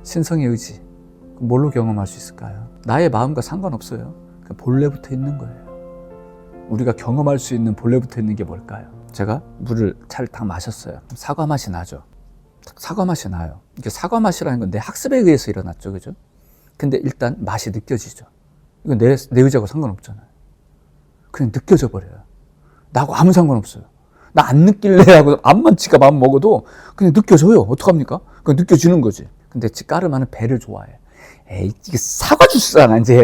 신성의 의지, 뭘로 경험할 수 있을까요? 나의 마음과 상관없어요. 그냥 본래 붙어 있는 거예요. 우리가 경험할 수 있는 본래 붙어 있는 게 뭘까요? 제가 물을 잘 딱 마셨어요. 사과 맛이 나죠. 사과 맛이 나요. 이게 사과 맛이라는 건 내 학습에 의해서 일어났죠, 그죠? 근데 일단 맛이 느껴지죠. 이건 내 의지하고 상관없잖아요. 그냥 느껴져 버려요. 나하고 아무 상관없어요. 나 안 느낄래 하고 암만 지가 마음 먹어도 그냥 느껴져요. 어떡합니까? 그냥 느껴지는 거지. 근데 까르마는 배를 좋아해. 에이, 이게 사과 주스잖아, 이제.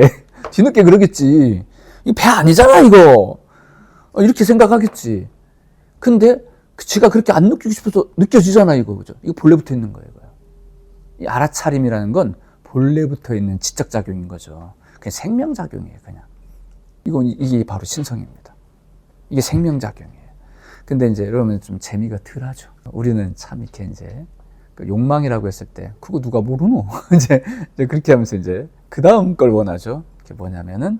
뒤늦게 그러겠지. 이거 배 아니잖아, 이거. 이렇게 생각하겠지. 근데 지가 그렇게 안 느끼고 싶어서 느껴지잖아, 이거. 그죠? 이거 본래 붙어 있는 거예요, 이거요. 이 알아차림이라는 건 본래 붙어 있는 지적작용인 거죠. 그냥 생명작용이에요, 그냥. 이게 바로 신성입니다. 이게 생명작용이에요. 근데 이제 여러분 좀 재미가 덜하죠. 우리는 참 이렇게 이제 그 욕망이라고 했을 때 그거 누가 모르노? 이제 그렇게 하면서 이제 그 다음 걸 원하죠. 그게 뭐냐면은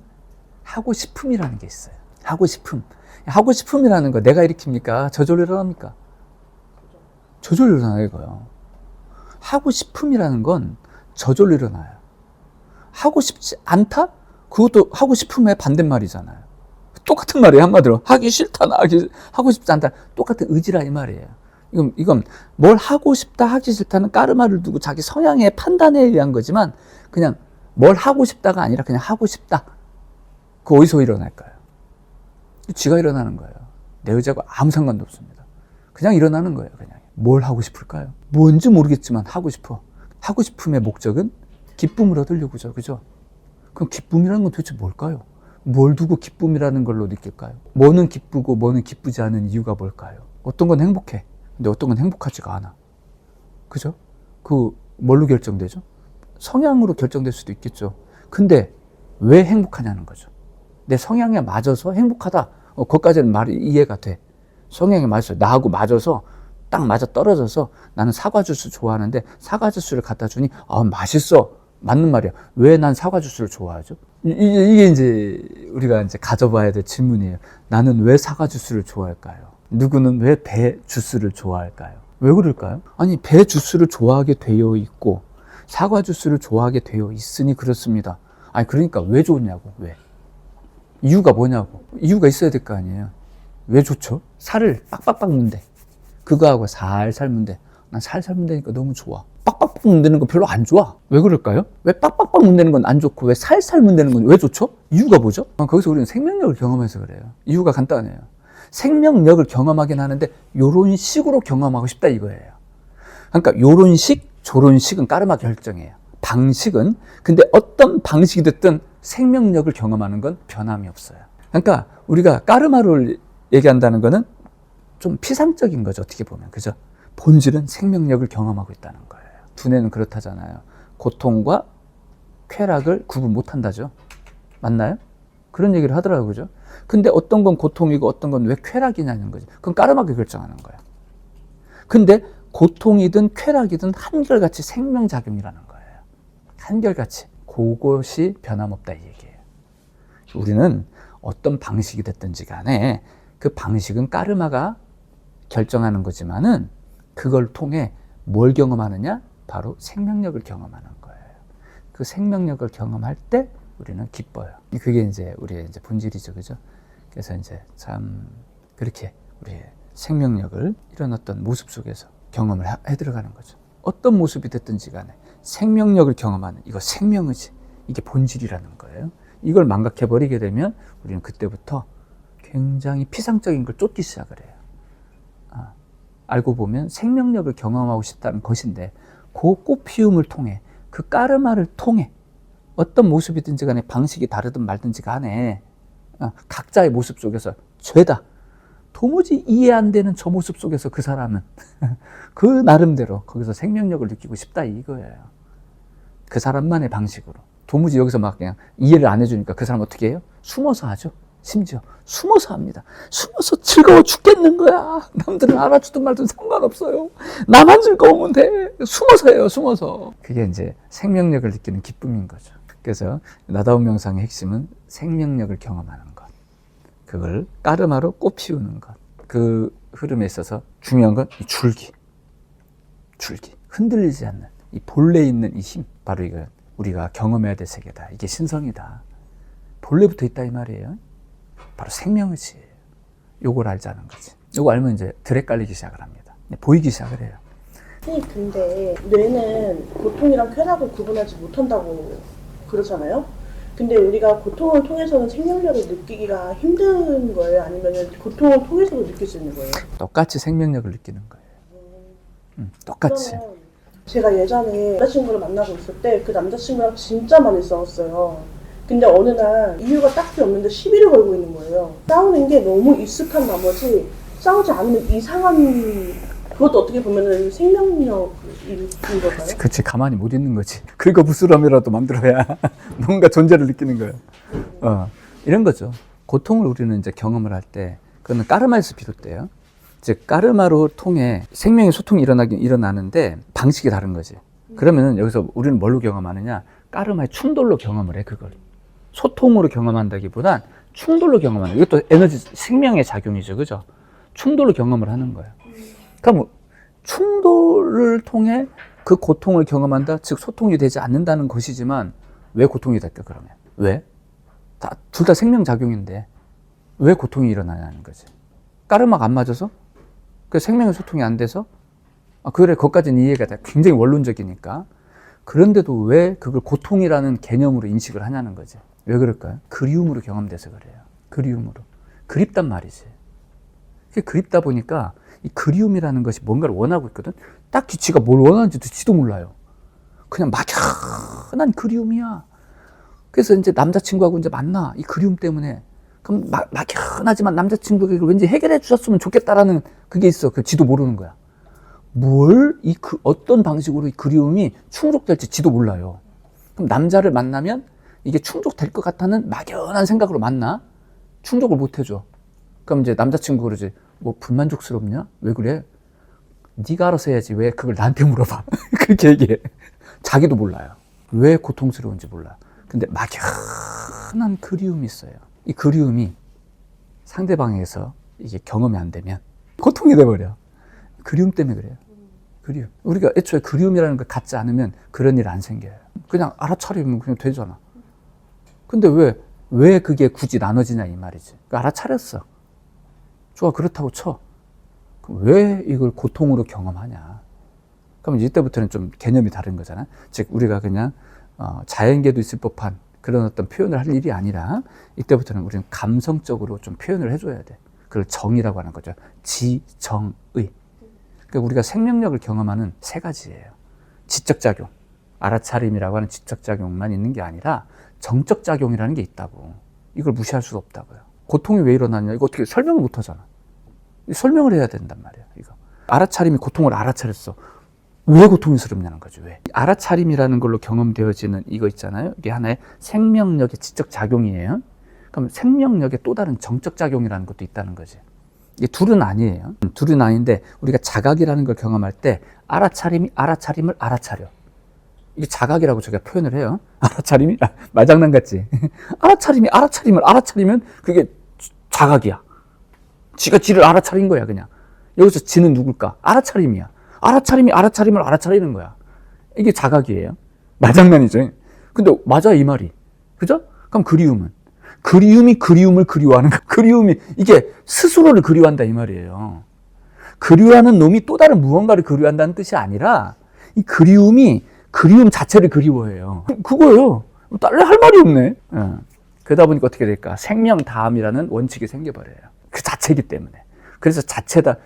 하고 싶음이라는 게 있어요. 하고 싶음. 하고 싶음이라는 거 내가 일으킵니까? 저절로 일어납니까? 저절로 일어나요, 이거요. 하고 싶음이라는 건 저절로 일어나요. 하고 싶지 않다? 그것도 하고 싶음의 반대말이잖아요. 똑같은 말이에요, 한마디로. 하기 싫다, 하고 싶지 않다. 똑같은 의지라 이 말이에요. 이건 뭘 하고 싶다, 하기 싫다는 까르마를 두고 자기 성향의 판단에 의한 거지만 그냥 뭘 하고 싶다가 아니라 그냥 하고 싶다. 그 어디서 일어날까요? 지가 일어나는 거예요. 내 의지하고 아무 상관도 없습니다. 그냥 일어나는 거예요, 그냥. 뭘 하고 싶을까요? 뭔지 모르겠지만 하고 싶어. 하고 싶음의 목적은 기쁨을 얻으려고죠, 그죠? 그럼 기쁨이라는 건 도대체 뭘까요? 뭘 두고 기쁨이라는 걸로 느낄까요? 뭐는 기쁘고 뭐는 기쁘지 않은 이유가 뭘까요? 어떤 건 행복해. 근데 어떤 건 행복하지가 않아. 그죠? 뭘로 결정되죠? 성향으로 결정될 수도 있겠죠. 근데 왜 행복하냐는 거죠. 내 성향에 맞아서 행복하다. 거기까지는 말이 이해가 돼. 성향에 맞아서, 나하고 맞아서 딱 맞아 떨어져서 나는 사과 주스 좋아하는데 사과 주스를 갖다 주니, 맛있어. 맞는 말이야. 왜 난 사과 주스를 좋아하죠? 이게 이제 우리가 이제 가져봐야 될 질문이에요. 나는 왜 사과 주스를 좋아할까요? 누구는 왜 배 주스를 좋아할까요? 왜 그럴까요? 아니, 배 주스를 좋아하게 되어 있고 사과 주스를 좋아하게 되어 있으니 그렇습니다. 아니, 그러니까 왜 좋냐고, 왜? 이유가 뭐냐고. 이유가 있어야 될 거 아니에요. 왜 좋죠? 살을 빡빡빡 문대. 그거하고 살살 문대. 난 살살 문대니까 너무 좋아. 빡빡빡 문대는 거 별로 안 좋아. 왜 그럴까요? 왜 빡빡빡 문대는 건 안 좋고 왜 살살 문대는 건 왜 좋죠? 이유가 뭐죠? 거기서 우리는 생명력을 경험해서 그래요. 이유가 간단해요. 생명력을 경험하긴 하는데 요런 식으로 경험하고 싶다 이거예요. 그러니까 요런 식, 저런 식은 까르마 결정이에요. 방식은. 근데 어떤 방식이 됐든 생명력을 경험하는 건 변함이 없어요. 그러니까 우리가 까르마를 얘기한다는 거는 좀 피상적인 거죠, 어떻게 보면. 그죠? 본질은 생명력을 경험하고 있다는 거예요. 두뇌는 그렇다잖아요. 고통과 쾌락을 구분 못 한다죠. 맞나요? 그런 얘기를 하더라고요. 그죠? 근데 어떤 건 고통이고 어떤 건 왜 쾌락이냐는 거죠. 그건 까르마가 결정하는 거예요. 근데 고통이든 쾌락이든 한결같이 생명작용이라는 거예요. 한결같이. 그것이 변함없다 이 얘기예요. 우리는 어떤 방식이 됐든지 간에 그 방식은 까르마가 결정하는 거지만은 그걸 통해 뭘 경험하느냐? 바로 생명력을 경험하는 거예요. 그 생명력을 경험할 때 우리는 기뻐요. 그게 이제 우리의 이제 본질이죠, 그죠? 그래서 이제 참 그렇게 우리의 생명력을 이런 어떤 모습 속에서 경험을 해 들어가는 거죠. 어떤 모습이 됐든지 간에 생명력을 경험하는 이거 생명의지, 이게 본질이라는 거예요. 이걸 망각해버리게 되면 우리는 그때부터 굉장히 피상적인 걸 쫓기 시작을 해요. 알고 보면 생명력을 경험하고 싶다는 것인데 그 꽃피움을 통해, 그 까르마를 통해 어떤 모습이든지 간에 방식이 다르든 말든지 간에 각자의 모습 속에서 죄다 도무지 이해 안 되는 저 모습 속에서 그 사람은 그 나름대로 거기서 생명력을 느끼고 싶다 이거예요. 그 사람만의 방식으로. 도무지 여기서 막 그냥 이해를 안 해주니까 그 사람 어떻게 해요? 숨어서 하죠. 심지어 숨어서 합니다. 숨어서 즐거워 죽겠는 거야. 남들은 알아주든 말든 상관없어요. 나만 즐거우면 돼. 숨어서 해요, 숨어서. 그게 이제 생명력을 느끼는 기쁨인 거죠. 그래서 나다운 명상의 핵심은 생명력을 경험하는 것. 그걸 까르마로 꽃 피우는 것. 그 흐름에 있어서 중요한 건 이 줄기. 흔들리지 않는. 이 본래 있는 이 힘, 바로 이거 우리가 경험해야 될 세계다. 이게 신성이다. 본래부터 있다 이 말이에요. 바로 생명이지. 요걸 알자는 거지. 요거 알면 이제 들에 깔리기 시작을 합니다. 보이기 시작을 해요. 선생님, 근데 뇌는 고통이랑 쾌락을 구분하지 못한다고 그러잖아요? 근데 우리가 고통을 통해서는 생명력을 느끼기가 힘든 거예요? 아니면 고통을 통해서도 느낄 수 있는 거예요? 똑같이 생명력을 느끼는 거예요. 똑같이. 그러면 제가 예전에 남자친구를 만나고 있을 때 그 남자친구랑 진짜 많이 싸웠어요. 근데 어느 날 이유가 딱히 없는데 시비를 걸고 있는 거예요. 싸우는 게 너무 익숙한 나머지 싸우지 않으면 이상한, 그것도 어떻게 보면 생명력인 걸까요? 그치, 가만히 못 있는 거지. 긁어 부스럼이라도 만들어야 뭔가 존재를 느끼는 거예요. 이런 거죠. 고통을 우리는 이제 경험을 할 때, 그거는 까르마에서 비롯돼요. 즉, 까르마로 통해 생명의 소통이 일어나는데 방식이 다른 거지. 그러면은 여기서 우리는 뭘로 경험하느냐? 까르마의 충돌로 경험을 해, 그걸. 소통으로 경험한다기보단 충돌로 경험하는 거예요. 이것도 에너지, 생명의 작용이죠. 그죠? 충돌로 경험을 하는 거예요. 그럼 충돌을 통해 그 고통을 경험한다? 즉, 소통이 되지 않는다는 것이지만 왜 고통이 될까, 그러면? 왜? 둘 다 생명작용인데 왜 고통이 일어나냐는 거지. 까르마가 안 맞아서? 그 생명의 소통이 안 돼서? 그래, 거기까지는 이해가 돼. 굉장히 원론적이니까. 그런데도 왜 그걸 고통이라는 개념으로 인식을 하냐는 거지. 왜 그럴까요? 그리움으로 경험돼서 그래요. 그리움으로. 그립단 말이지. 그립다 보니까 이 그리움이라는 것이 뭔가를 원하고 있거든. 딱히 지가 뭘 원하는지도 지도 몰라요. 그냥 막연한 그리움이야. 그래서 이제 남자친구하고 이제 만나. 이 그리움 때문에. 그럼 막연하지만 남자친구가 이걸 왠지 해결해 주셨으면 좋겠다라는 그게 있어. 그 지도 모르는 거야. 어떤 방식으로 이 그리움이 충족될지 지도 몰라요. 그럼 남자를 만나면 이게 충족될 것 같다는 막연한 생각으로 만나. 충족을 못 해줘. 그럼 이제 남자친구 그러지. 뭐 불만족스럽냐? 왜 그래? 네가 알아서 해야지. 왜 그걸 나한테 물어봐. 그렇게 얘기해. 자기도 몰라요. 왜 고통스러운지 몰라. 근데 막연한 그리움이 있어요. 이 그리움이 상대방에서 이게 경험이 안 되면 고통이 돼버려. 그리움 때문에 그래요. 그리움. 우리가 애초에 그리움이라는 걸 갖지 않으면 그런 일 안 생겨요. 그냥 알아차리면 그냥 되잖아. 근데 왜 그게 굳이 나눠지냐 이 말이지. 알아차렸어. 좋아, 그렇다고 쳐. 그럼 왜 이걸 고통으로 경험하냐. 그럼 이때부터는 좀 개념이 다른 거잖아. 즉, 우리가 그냥 자연계도 있을 법한 그런 어떤 표현을 할 일이 아니라 이때부터는 우리는 감성적으로 좀 표현을 해줘야 돼. 그걸 정이라고 하는 거죠. 지정의. 그러니까 우리가 생명력을 경험하는 세 가지예요. 지적작용, 알아차림이라고 하는 지적작용만 있는 게 아니라 정적작용이라는 게 있다고. 이걸 무시할 수 없다고요. 고통이 왜 일어나냐, 이거 어떻게 설명을 못 하잖아. 설명을 해야 된단 말이야, 이거. 알아차림이 고통을 알아차렸어. 왜 고통스럽냐는 거죠, 왜. 알아차림이라는 걸로 경험되어지는 이거 있잖아요. 이게 하나의 생명력의 지적작용이에요. 그럼 생명력의 또 다른 정적작용이라는 것도 있다는 거지. 이게 둘은 아니에요. 둘은 아닌데 우리가 자각이라는 걸 경험할 때 알아차림이 알아차림을 알아차려. 이게 자각이라고 제가 표현을 해요. 알아차림이 말장난 같지. 알아차림이 알아차림을 알아차리면 그게 자각이야. 지가 지를 알아차린 거야, 그냥. 여기서 지는 누굴까? 알아차림이야. 알아차림이 알아차림을 알아차리는 거야. 이게 자각이에요. 말장난이죠. 근데 맞아, 이 말이. 그죠? 그럼 그리움이 그리움을 그리워하는 거야. 그리움이 이게 스스로를 그리워한다 이 말이에요. 그리워하는 놈이 또 다른 무언가를 그리워한다는 뜻이 아니라 이 그리움이 그리움 자체를 그리워해요. 그거예요. 딸래 할 말이 없네. 그러다 보니까 어떻게 될까? 생명다함이라는 원칙이 생겨버려요. 그 자체이기 때문에. 그래서 자체가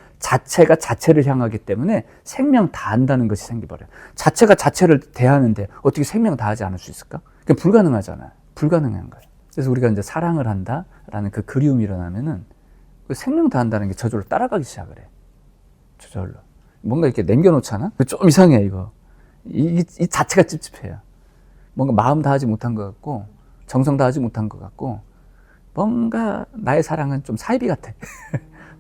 자체를 향하기 때문에 생명다한다는 것이 생겨버려요. 자체가 자체를 대하는데 어떻게 생명다하지 않을 수 있을까? 그게 불가능하잖아요. 불가능한 거예요. 그래서 우리가 이제 사랑을 한다라는 그 그리움이 일어나면은 그 생명다한다는 게 저절로 따라가기 시작을 해. 저절로. 뭔가 이렇게 남겨놓잖아? 좀 이상해, 이거. 이 자체가 찝찝해요. 뭔가 마음 다하지 못한 것 같고, 정성 다하지 못한 것 같고, 뭔가 나의 사랑은 좀 사이비 같아.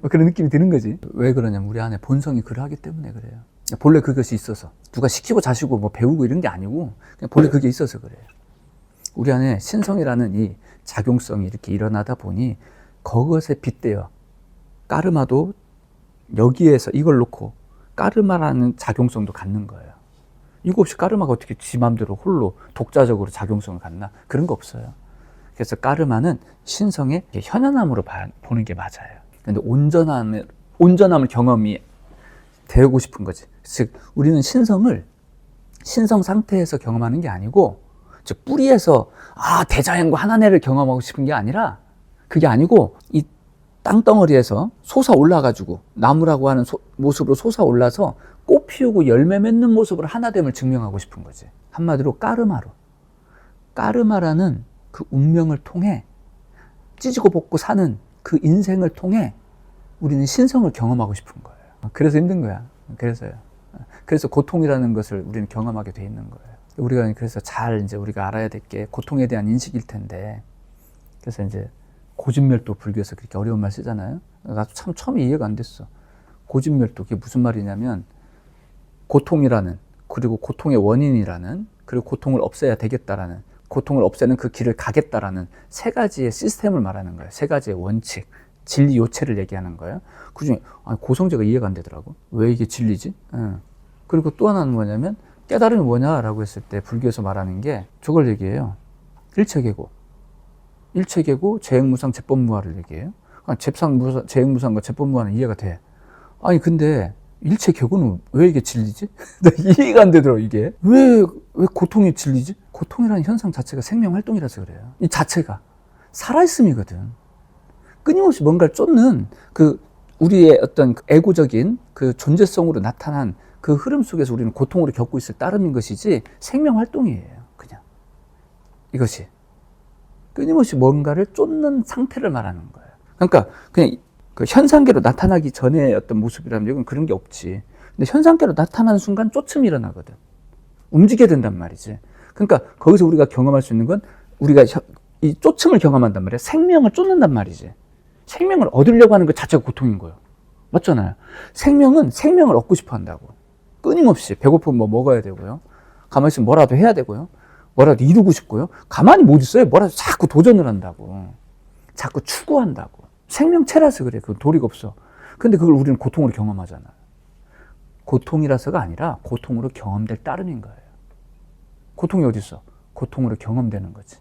뭐 그런 느낌이 드는 거지. 왜 그러냐면 우리 안에 본성이 그러하기 때문에 그래요. 본래 그것이 있어서. 누가 시키고 자시고 뭐 배우고 이런 게 아니고, 그냥 본래 그게 있어서 그래요. 우리 안에 신성이라는 이 작용성이 이렇게 일어나다 보니, 그것에 빗대어 까르마도 여기에서 이걸 놓고 까르마라는 작용성도 갖는 거예요. 이거 없이 까르마가 어떻게 지 맘대로 홀로 독자적으로 작용성을 갖나? 그런 거 없어요. 그래서 까르마는 신성의 현현함으로 보는 게 맞아요. 근데 온전함을 경험이 되고 싶은 거지. 즉, 우리는 신성 상태에서 경험하는 게 아니고, 즉, 뿌리에서, 대자연과 하나네를 경험하고 싶은 게 아니라, 그게 아니고, 이 땅덩어리에서 솟아올라가지고, 나무라고 하는 모습으로 솟아올라서 꽃 피우고 열매 맺는 모습으로 하나됨을 증명하고 싶은 거지. 한마디로 까르마라는 그 운명을 통해 찢고 볶고 사는 그 인생을 통해 우리는 신성을 경험하고 싶은 거예요. 그래서 힘든 거야. 그래서 고통이라는 것을 우리는 경험하게 돼 있는 거예요. 우리가 그래서 이제 우리가 알아야 될 게 고통에 대한 인식일 텐데, 그래서 이제 고진멸도 불교에서 그렇게 어려운 말 쓰잖아요. 나도 참 처음에 이해가 안 됐어. 고진멸도, 그게 무슨 말이냐면, 고통이라는, 그리고 고통의 원인이라는, 그리고 고통을 없애야 되겠다라는, 고통을 없애는 그 길을 가겠다라는 세 가지의 시스템을 말하는 거예요. 세 가지의 원칙, 진리 요체를 얘기하는 거예요. 그 중에 고성재가 이해가 안 되더라고. 왜 이게 진리지? 그리고 또 하나는 뭐냐면, 깨달음이 뭐냐라고 했을 때 불교에서 말하는 게 저걸 얘기해요. 일체계고, 재행무상, 재법무화를 얘기해요. 재행무상과 재법무화는 이해가 돼. 근데 일체계고는 왜 이게 진리지? 나 이해가 안 되더라고, 이게. 왜 고통이 진리지? 고통이라는 현상 자체가 생명활동이라서 그래요. 이 자체가 살아있음이거든. 끊임없이 뭔가를 쫓는 우리의 어떤 에고적인 그 존재성으로 나타난 그 흐름 속에서 우리는 고통으로 겪고 있을 따름인 것이지 생명활동이에요. 그냥 이것이 끊임없이 뭔가를 쫓는 상태를 말하는 거예요. 그러니까 그냥 그 현상계로 나타나기 전에 어떤 모습이라면 여기는 그런 게 없지. 근데 현상계로 나타나는 순간 쫓음이 일어나거든. 움직여야 된단 말이지. 그러니까 거기서 우리가 경험할 수 있는 건 우리가 이 쫓음을 경험한단 말이야. 생명을 쫓는단 말이지. 생명을 얻으려고 하는 것 자체가 고통인 거예요. 맞잖아요. 생명은 생명을 얻고 싶어 한다고. 끊임없이 배고프면 뭐 먹어야 되고요. 가만히 있으면 뭐라도 해야 되고요. 뭐라도 이루고 싶고요. 가만히 못 있어요. 뭐라도 자꾸 도전을 한다고. 자꾸 추구한다고. 생명체라서 그래. 그건 도리가 없어. 근데 그걸 우리는 고통으로 경험하잖아요. 고통이라서가 아니라 고통으로 경험될 따름인 거예요. 고통이 어디 있어? 고통으로 경험되는 거지.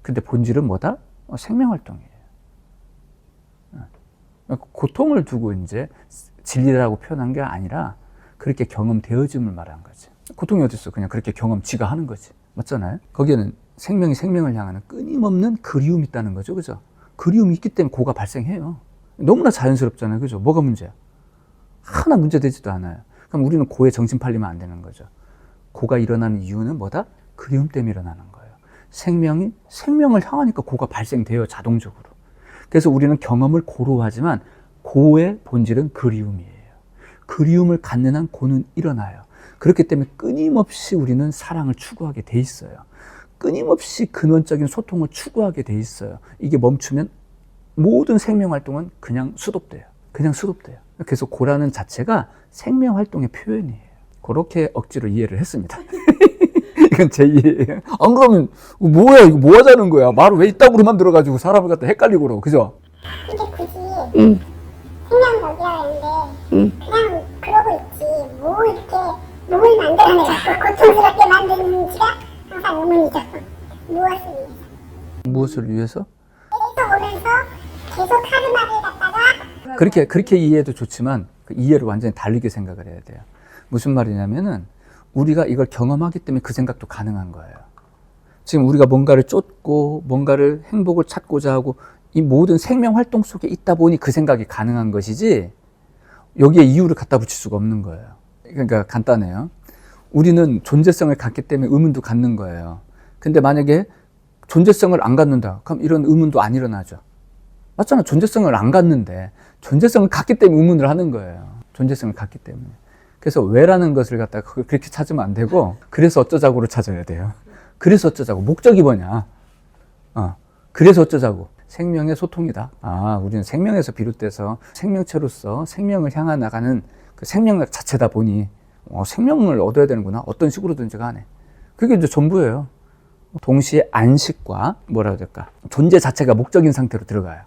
근데 본질은 뭐다? 생명활동이에요. 고통을 두고 이제 진리라고 표현한 게 아니라 그렇게 경험되어짐을 말한 거지. 고통이 어디 있어? 그냥 그렇게 지가 하는 거지. 맞잖아요? 거기에는 생명이 생명을 향하는 끊임없는 그리움이 있다는 거죠. 그죠? 그리움이 있기 때문에 고가 발생해요. 너무나 자연스럽잖아요. 그죠? 뭐가 문제야? 하나 문제되지도 않아요. 그럼 우리는 고에 정신 팔리면 안 되는 거죠. 고가 일어나는 이유는 뭐다? 그리움 때문에 일어나는 거예요. 생명이 생명을 향하니까 고가 발생돼요. 자동적으로. 그래서 우리는 경험을 고로 하지만 고의 본질은 그리움이에요. 그리움을 갖는 한 고는 일어나요. 그렇기 때문에 끊임없이 우리는 사랑을 추구하게 돼 있어요. 끊임없이 근원적인 소통을 추구하게 돼 있어요. 이게 멈추면 모든 생명활동은 그냥 수독돼요. 그래서 고라는 자체가 생명활동의 표현이에요. 그렇게 억지로 이해를 했습니다. 이건 제 이해예요. 안 그러면 뭐야 이거 뭐 하자는 거야. 말을 왜 이따구로 만들어가지고 사람을 갖다 헷갈리고 그러고. 그죠? 근데 굳이 생명력이라 했는데 그냥 그러고 있지 뭐 이렇게 몸을 만들어내갖고 고통스럽게 만드는지가 항상 의문이죠. 무엇을 위해서? 계속 오면서 계속 카르마를 갖다가 그렇게 이해해도 좋지만 그 이해를 완전히 다르게 생각을 해야 돼요. 무슨 말이냐면은 우리가 이걸 경험하기 때문에 그 생각도 가능한 거예요. 지금 우리가 뭔가를 쫓고 뭔가를 행복을 찾고자 하고 이 모든 생명 활동 속에 있다 보니 그 생각이 가능한 것이지 여기에 이유를 갖다 붙일 수가 없는 거예요. 그러니까 간단해요. 우리는 존재성을 갖기 때문에 의문도 갖는 거예요. 근데 만약에 존재성을 안 갖는다. 그럼 이런 의문도 안 일어나죠. 맞잖아. 존재성을 안 갖는데 존재성을 갖기 때문에 의문을 하는 거예요. 존재성을 갖기 때문에. 그래서 왜라는 것을 갖다가 그렇게 찾으면 안 되고 그래서 어쩌자고를 찾아야 돼요. 그래서 어쩌자고. 목적이 뭐냐. 그래서 어쩌자고. 생명의 소통이다. 우리는 생명에서 비롯돼서 생명체로서 생명을 향해 나가는 그 생명력 자체다 보니 생명을 얻어야 되는구나. 어떤 식으로든지 간에. 그게 이제 전부예요. 동시에 안식과 뭐라 해야 될까. 존재 자체가 목적인 상태로 들어가요.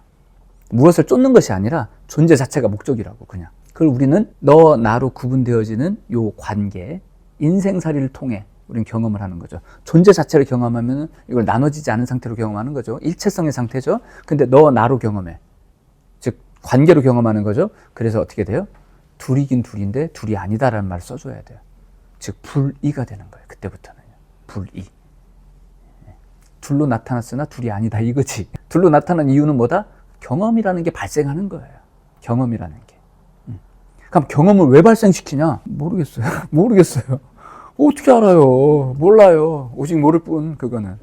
무엇을 쫓는 것이 아니라 존재 자체가 목적이라고 그냥. 그걸 우리는 너 나로 구분되어지는 요 관계, 인생살이를 통해 우리는 경험을 하는 거죠. 존재 자체를 경험하면 이걸 나눠지지 않은 상태로 경험하는 거죠. 일체성의 상태죠. 근데 너 나로 경험해. 즉 관계로 경험하는 거죠. 그래서 어떻게 돼요? 둘이긴 둘인데 둘이 아니다라는 말을 써줘야 돼요. 즉 불이가 되는 거예요. 그때부터는요. 불이. 둘로 나타났으나 둘이 아니다 이거지. 둘로 나타난 이유는 뭐다? 경험이라는 게 발생하는 거예요. 경험이라는 게. 그럼 경험을 왜 발생시키냐? 모르겠어요. 모르겠어요. 어떻게 알아요? 몰라요. 오직 모를 뿐 그거는.